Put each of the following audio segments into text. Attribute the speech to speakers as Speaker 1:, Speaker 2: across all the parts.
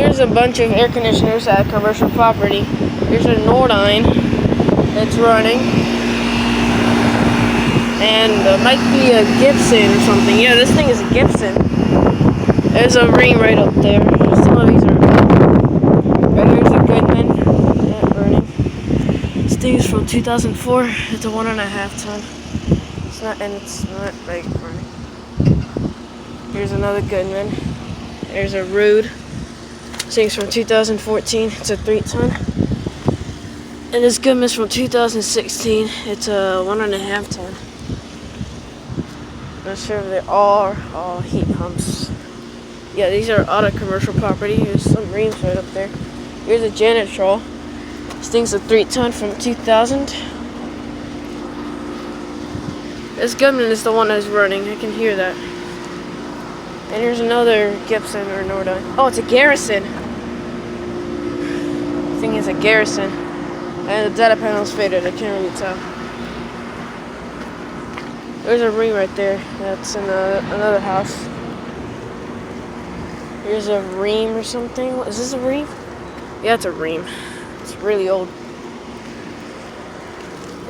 Speaker 1: Here's a bunch of air conditioners at commercial property. Here's a Nordyne that's running. And might be a Gibson or something. Yeah, this thing is a Gibson. There's a Rheem right up there. Some of these are. Right here's a Goodman. Yeah, burning. This thing is from 2004. It's a 1.5 ton. It's not like burning. Here's another Goodman. There's a Rude. This thing's from 2014. It's a 3 ton. And this Goodman's from 2016. It's a 1.5 ton. I'm not sure if they are all heat pumps. Yeah, these are out of commercial property. Here's some Rheems right up there. Here's a Janitrol. This thing's a 3 ton from 2000. This Goodman is the one that's running. I can hear that. And here's another Gibson or Nordyne. Oh, it's a Garrison. The thing is a Garrison. And the data panel's faded. I can't really tell. There's a Rheem right there. That's in another house. Here's a Rheem or something. Is this a Rheem? Yeah, it's a Rheem. It's really old.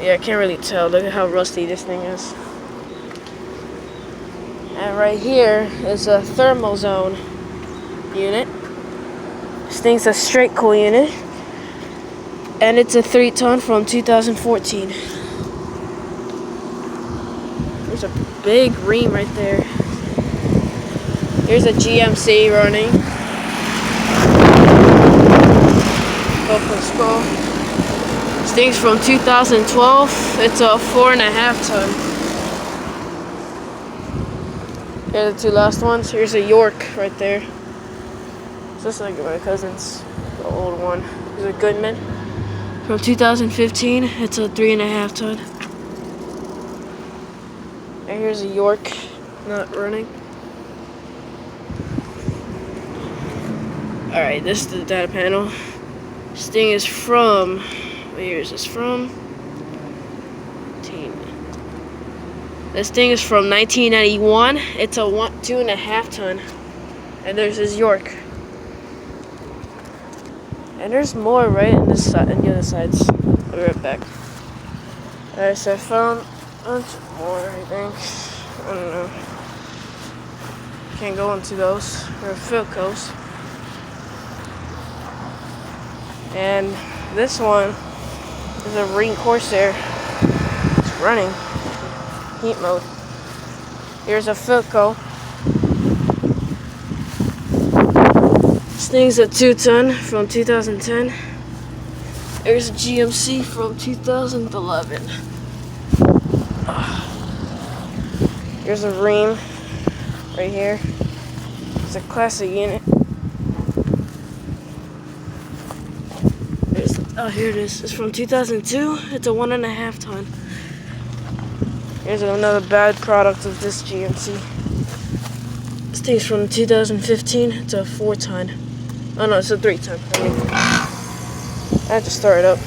Speaker 1: Yeah, I can't really tell. Look at how rusty this thing is. And right here is a Thermozone unit. This thing's a straight cool unit. And it's a 3 ton from 2014. There's a big Rheem right there. Here's a GMC running. Go for a scroll. This thing's from 2012. It's a 4.5 ton. Here are the 2 last ones. Here's a York right there. It's just like my cousin's, the old one. Here's a Goodman from 2015. It's a 3.5 ton. And here's a York, not running. Alright, this is the data panel. This thing is from, what year is this from? This thing is from 1991. It's a 2.5 ton. And there's this York. And there's more right in this side, and the other sides. I'll be right back. Alright, so I found a bunch more, I think. I don't know. Can't go into those. They're Philcos. And this one is a Rheem Corsair. It's running. Heat mode. Here's a Philco. This thing's a 2 ton from 2010. There's a GMC from 2011. Here's a Rheem right here. It's a classic unit. Oh, here it is. It's from 2002. It's a 1.5 ton. Here's another bad product of this GMC. This thing's from 2015. It's a 4 ton. Oh no, it's a 3 ton. I have to start it up.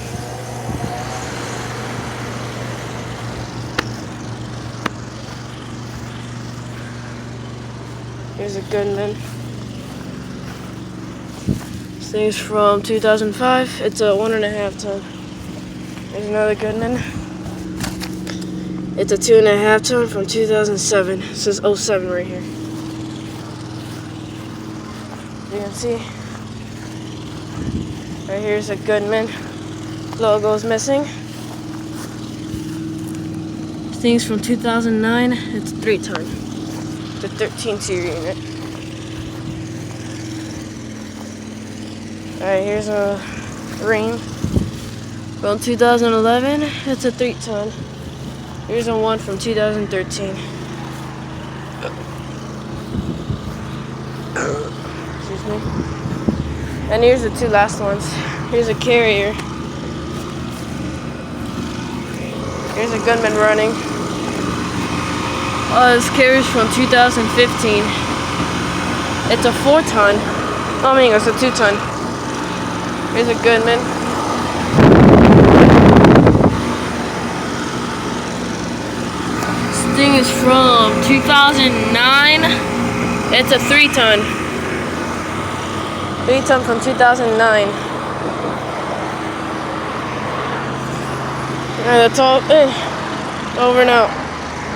Speaker 1: Here's a Goodman. This thing's from 2005. It's a 1.5 ton. There's another Goodman. It's a 2.5 ton from 2007. It says 07 right here. You can see. Right here's a Goodman. Logo's missing. This thing's from 2009. It's a 3 ton. It's a 13 series unit. Alright, here's a Rheem from 2011. It's a 3 ton. Here's a one from 2013. Excuse me. And here's the 2 last ones. Here's a Carrier. Here's a Goodman running. Oh, this Carrier's from 2015. It's a 4 ton. I mean, it's a 2 ton. Here's a Goodman. This thing is from 2009. It's a 3 ton. VTOM from 2009. Alright, that's all. Over now.